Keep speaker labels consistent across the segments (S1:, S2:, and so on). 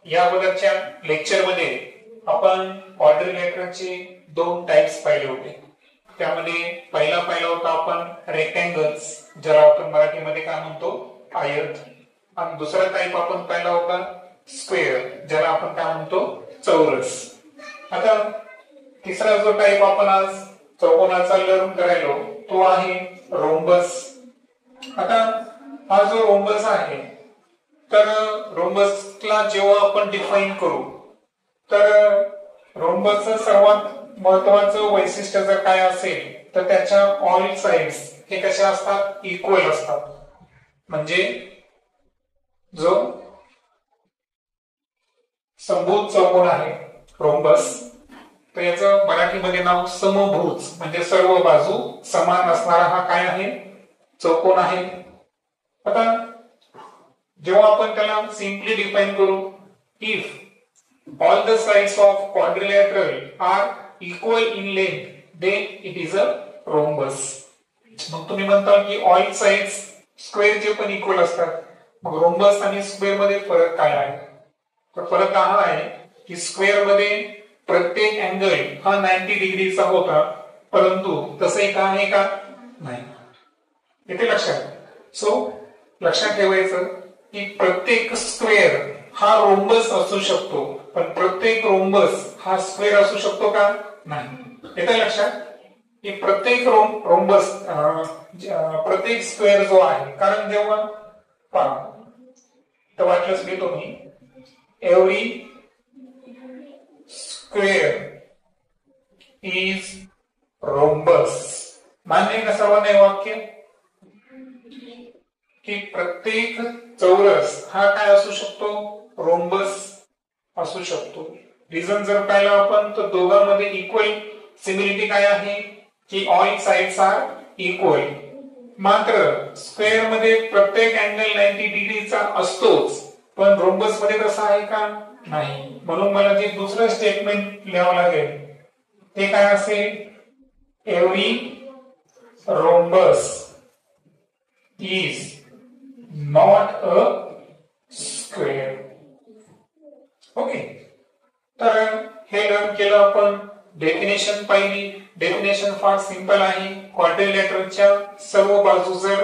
S1: या अगोदरच्या लेक्चरमध्ये आपण क्वाड्रिलेटरचे दोन टाइप्स पाहिले होते. त्यामध्ये पहिला होता आपण रेक्टँगल्स, ज्याला आपण मराठीमध्ये काय म्हणतो आयत, आणि दुसरा टाइप आपण पाहिला होता स्क्वेअर, ज्याला आपण काय म्हणतो चौरस. आता तिसरा जो टाइप आपण आज चौकोनाचा लर्न करायलो तो आहे रोम्बस. आता हा जो रोम्बस आहे, तर रोम्बसला जेव्हा आपण डिफाइन करू तर रोम्बसचं सर्वात महत्वाचं वैशिष्ट्य जर काय असेल तर त्याच्या ऑल साइड्स हे कशा असतात, इक्वल असतात. म्हणजे जो समभुज चौकोन आहे रोम्बस, तर याचं मराठीमध्ये नाव समभुज, म्हणजे सर्व बाजू समान असणारा हा काय आहे, चौकोन आहे. आता जेव्हा आपण त्याला सिंपली डिफाइन करू, if all the sides of quadrilateral are equal in length, then it is a rhombus. मग तुम्ही म्हणता की ऑल साइड्स स्क्वेअर चे पण इक्वल असतात, मग रोम्बस आणि स्क्वेअर मध्ये फरक काय आहे? तर फरक हा आहे की स्क्वेअर मध्ये प्रत्येक अँगल हा 90 डिग्रीचा होता, परंतु तसे का आहे का नाही, इथे लक्षात. सो लक्षात ठेवायचं की प्रत्येक स्क्वेअर हा रोम्बस असू शकतो, पण प्रत्येक रोम्बस हा स्क्वेअर असू शकतो का नाही. येते लक्षात की प्रत्येक रोम्बस प्रत्येक स्क्वेअर जो आहे, कारण जेव्हा तर वाटलंच घेतो मी, एव्हरी स्क्वेअर इज रोम्बस. मान्य आहे का सर्वांना हे वाक्य की प्रत्येक चौरस हा काय असू शकतो, रोम्बस असू शकतो. रिझन जर पाहिलं आपण तर दोघांमध्ये इक्वल सिमिलिटी काय आहे की ऑल साइड्स आर इक्वल. मात्र स्क्वेअर मध्ये प्रत्येक अँगल 90 डिग्रीचा असतोच, पण रोम्बस मध्ये तसं आहे का नाही. म्हणून मला जे दुसरं स्टेटमेंट लिहावं लागेल ते काय असेल, every rhombus is not a square. Okay, तर हे लर्न केलं आपण. डेफिनेशन पाहिली. डेफिनेशन फार सिंपल आहे. क्वाड्रिलेटरच्या सर्व बाजू जर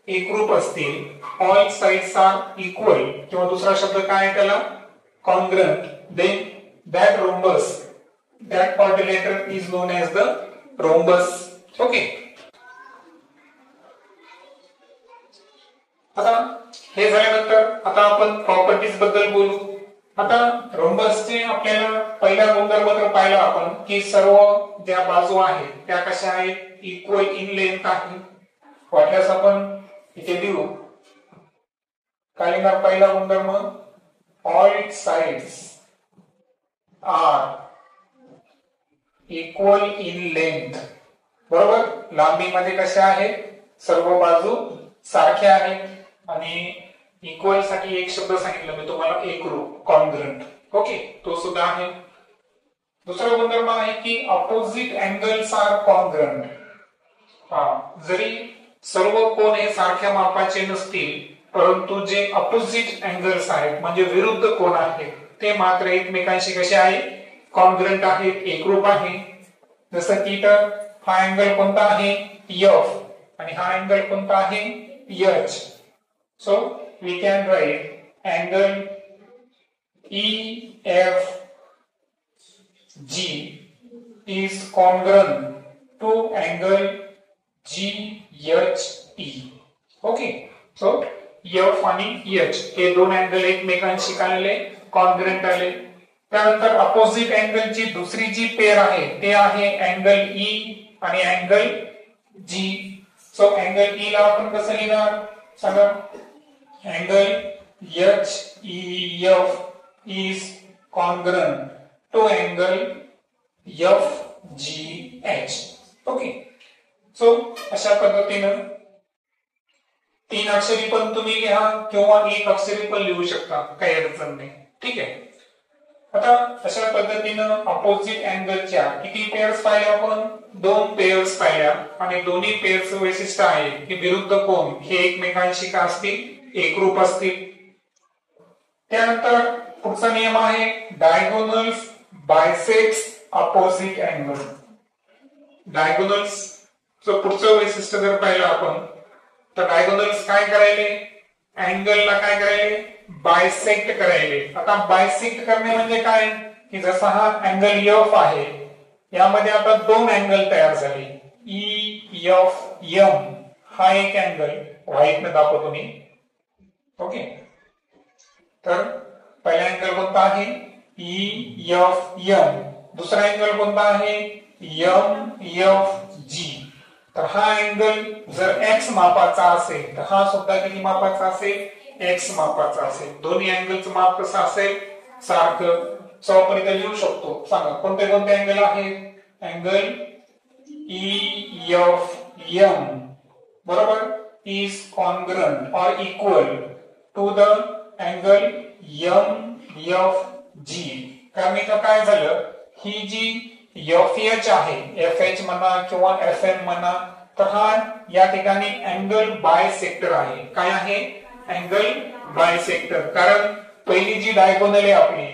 S1: एकरूप असतील, ऑल साइड्स आर इक्वल, किंवा दुसरा शब्द काय आहे त्याला, congruent, then that rhombus, that quadrilateral is known as the rhombus. Okay, आता हे झाल्यानंतर आता आपण प्रॉपर्टीज बद्दल बोलू. आता रोम्बसचे आपल्याला पहिला गुणधर्म तर पाहिला आपण की सर्व ज्या बाजू आहेत त्या कशा आहेत, इक्वल इन लेंथ आहे. वाटल्यास आपण इथे लिहू काय लिहिणार, पहिला गुणधर्म, all sides are equal in length. बरोबर, लांबीमध्ये कशा आहेत, सर्व बाजू सारख्या आहेत. आणि इक्वल साठी एक शब्द सांगितलं मी तुम्हाला, एकरूप, कॉन्ग्रंट. ओके, तो सुद्धा आहे. दुसरा गुणधर्म आहे की ऑपोजिट अँगल्स आर कॉन्ग्रंट. जरी सर्व कोन हे सारख्या मापाचे नसतील, परंतु जे ऑपोजिट अँगल्स आहेत म्हणजे विरुद्ध कोन आहेत ते मात्र एकमेकांशी कसे आहे, कॉन्ग्रंट आहेत, एकरूप आहे. जसं की तर हा अँगल कोणता आहे, एफ, आणि हा अँगल कोणता आहे, H. So we can write angle EFG is congruent to angle GHE. Okay, so F आणि H हे दोन अँगल एकमेकांशी काय आले, कॉन्ग्रंट आले. त्यानंतर अपोजिट अँगलची दुसरी जी पेअर आहे ते आहे अँगल E आणि angle G. So angle E ला आपण कसं लिहिणार सांगा, angle HEF is congruent to angle FGH. Okay, so अशा पद्धतीनं तीन अक्षरी पण तुम्ही लिहा किंवा एक अक्षरी पण लिहू शकता, काही अडचण नाही. ठीक आहे. आता अशा पद्धतीनं अपोजिट अँगलच्या किती पेअर्स पाहिल्या आपण, दोन पेअर्स पाहिल्या, आणि दोन्ही पेअर्सचं वैशिष्ट्य आहे की विरुद्ध कोन हे एकमेकांशी का असतील, एकरूप असतील. त्यानंतर पुढचा नियम आहे डायगोनल्स बायसेक्ट्स अपोजिट अँगल. डायगोनल्स पुढचं वैशिष्ट्य जर पाहिलं आपण तर डायगोनल्स काय करायले, अँगलला काय करायले, बायसेक्ट करायले. आता बायसेक्ट करणे म्हणजे काय की जसा हा अँगल एफ आहे यामध्ये आता दोन अँगल तयार झाले, ई एफ एम हा एक अँगल व्हाईट ने दाखवतो मी. ओके, तर पहिला अँगल कोणता आहे ई एफ एम, दुसरा अँगल कोणता आहे एम एफ जी. तर हा अँगल जर एक्स मापाचा असेल तर हा सुद्धा किती मापाचा असेल, एक्स मापाचा असेल. दोन्ही अँगलचं माप कसं असेल, सारखं. सो आपण इथे लिहू शकतो. सांगा कोणते कोणते अँगल आहेत. अँगल ई एफ एम बरोबर इज कॉन्ग्रुएंट और equal to the angle M F G. कारण इथं काय झालं, ही जी एफ एच आहे, एफ एच म्हणा किंवा एफ एम म्हणा, तर हा या ठिकाणी अँगल बायसेक्टर आहे. काय आहे, अँगल बायसेक्टर. कारण पहिली जी डायगोनल आहे आपली,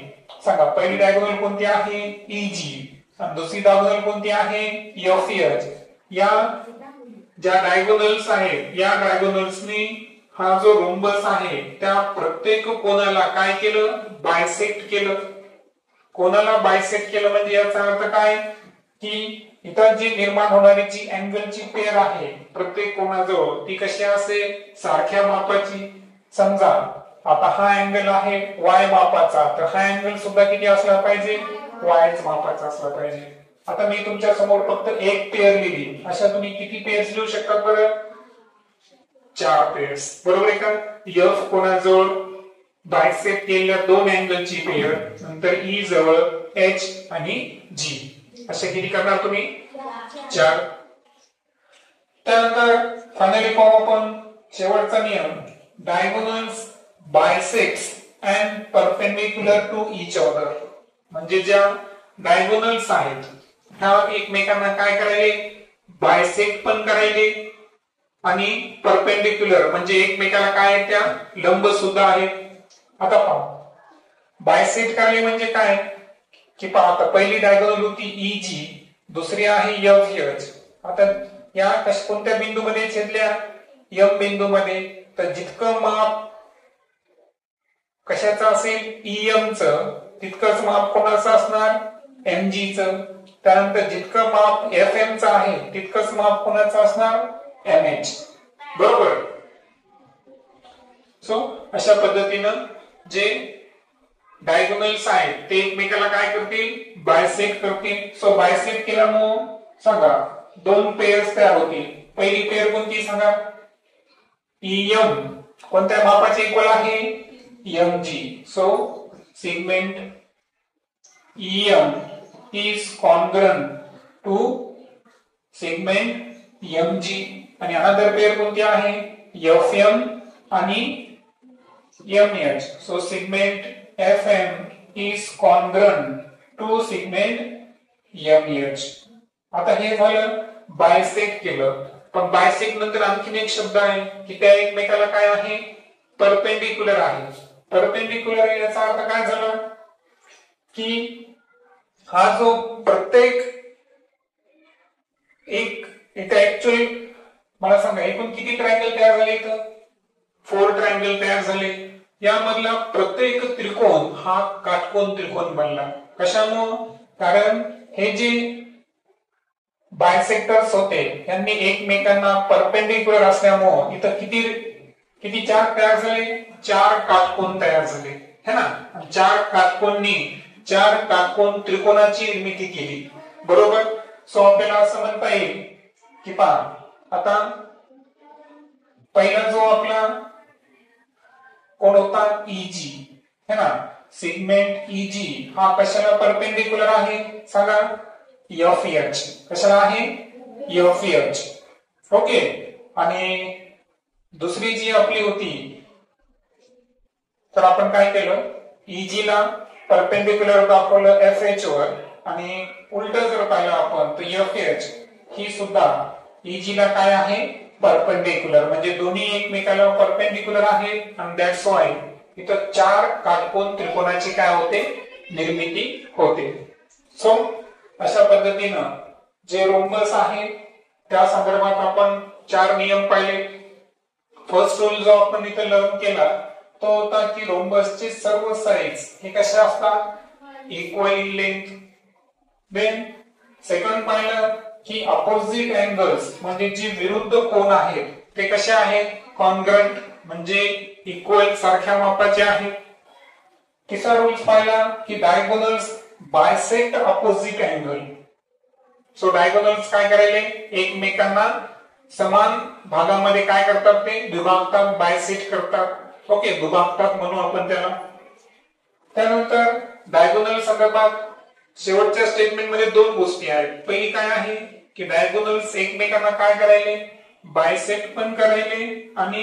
S1: सांगा पहिली डायगोनल कोणती आहे ईजी आणि दुसरी डायगोनल कोणती आहे एफ एच. या ज्या डायगोनल्स आहेत या डायगोनल्सनी हा जो रोम्बस आहे त्या प्रत्येक कोणाला काय केलं, बायसेक्ट केलं. कोणाला बायसेक्ट केलं म्हणजे याचा अर्थ काय की इथं जी निर्माण होणारी जी अँगलची पेअर आहे प्रत्येक कोणाजवळ ती कशी असेल, सारख्या मापाची. समजा आता हा अँगल आहे वाय मापाचा, तर हा अँगल सुद्धा किती असला पाहिजे, वायच मापाचा असला पाहिजे. आता मी तुमच्या समोर फक्त एक पेअर लिहिली, अशा तुम्ही किती पेअर्स लिहू शकतात बरं, 4 पेअर्स. बरोबर आहे का. एफ कोणाजवळ बायसेक्ट केलेल्या दोन अँगलची पेअर, नंतर ई जवळ एच आणि जी, असे किती करणार तुम्ही 4. त्यानंतर फायनली पाहू आपण शेवटचा नियम, diagonals bisects and perpendicular to each other. म्हणजे ज्या डायगोनल्स आहेत ह्या एकमेकांना काय करायले, बायसेक्ट पण करायले आणि परपेंडिक्युलर म्हणजे एकमेकाला काय त्या लंब सुद्धा आहेत. आता पहा बायसेक्ट करायले म्हणजे काय की पहा आता पहिली डायगोनल होती ईजी, दुसरी आहे एफ एच. आता या कोणत्या बिंदूमध्ये छेदल्या, एम बिंदूमध्ये. तर जितकं माप कशाचं असेल ईएम च, तितकंच माप कोणाचं असणार एमजी च. त्यानंतर जितकं माप एफ एम च आहे तितकंच माप कोणाचं असणार एम एच. बरोबर. सो अशा पद्धतीनं जे डायगोनल्स आहेत ते एकमेकाला काय करतील, बायसेक्ट करतील. सो बायसेक्ट केल्यामुळे सांगा दोन पेअर्स तयार होतील. पहिली पेअर कोणती सांगा, ईएम कोणत्या मापाचे इक्वल आहे MG. So segment EM is congruent to segment MG. आणि अनदर पेअर कोणती आहे एफएम आणि MH. So segment FM is congruent to segment MH. आता हे झालं बायसेक्ट केलं. पण बायसेक्ट नंतर आणखीन एक शब्द आहे की त्या एकमेकाला काय आहे, परपेंडिक्युलर आहे. परपेंडिक्युलर याचा अर्थ काय झाला की हा जो प्रत्येक एक इथे ऍक्च्युअली मला सांगा एकूण किती ट्रायंगल तयार झाले, इथं 4 ट्रायंगल तयार झाले. यामधला प्रत्येक त्रिकोण हा काटकोन त्रिकोण बनला. कशामुळे, कारण हे जे बायसेक्टर्स होते यांनी एकमेकांना परपेंडिक्युलर असल्यामुळे इथं किती 4 तयार झाले, 4 काटकोन तयार झाले है ना. 4 काटकोननी 4 काटकोन त्रिकोणाची निर्मिती केली. बरोबर. सो आपल्याला असं म्हणता येईल की पहा आता पहिला जो आपला कोण होता ईजी है ना, सेगमेंट ईजी हा कशाला परपेंडिक्युलर आहे सांगा एफ एच. कशाला आहे एफ एच. ओके. आणि दुसरी जी आपली होती तर आपण काय केलं, ईजी ला परपेंडिक्युलर दाखवलं एफ एच वर आणि उलट जर पाहिलं आपण तर एफ एच ही सुद्धा ईजी ला काय आहे परपेंडिक्युलर. म्हणजे दोन्ही एकमेकाला परपेंडिक्युलर आहेत आणि दॅट्स व्हाय इथं 4 काटकोन त्रिकोणाची काय होते, निर्मिती होते. सो अशा पद्धतीनं जे रोम्बस आहे त्या संदर्भात आपण 4 नियम पाहिले. फर्स्ट रूल जो आपण इथे लर्न केला तो होता की रोम्बसचे सर्व साइड्स हे कसे असतात, equal in length. Then second पाहिलं की अपोजिट अँगल्स म्हणजे जे विरुद्ध कोन आहेत ते कसे आहेत, कॉन्ग्रंट म्हणजे इक्वल सारख्या मापाचे आहेत. तिसरा रूल पाहिला की diagonals bisect opposite angle. So diagonals काय करायले, एकमेकांना समान भागामध्ये काय करतात, ते दुभागतात, बायसेक्ट करतात. ओके, दुभागतात म्हणू आपण त्याला. त्यानंतर डायगोनल संदर्भात शेवटच्या स्टेटमेंट मध्ये 2 गोष्टी आहेत. पहिली काय आहे की डायगोनल्स एकमेकांना काय करायले, बायसेक्ट पण करायले आणि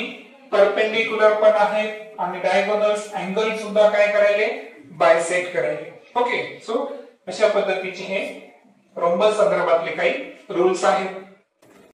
S1: परपेंडिक्युलर पण आहेत आणि डायगोनल्स अँगल सुद्धा काय करायले, बायसेक्ट करायले. ओके, सो अशा पद्धतीचे हे रोम्बस संदर्भातले काही रूल्स आहेत.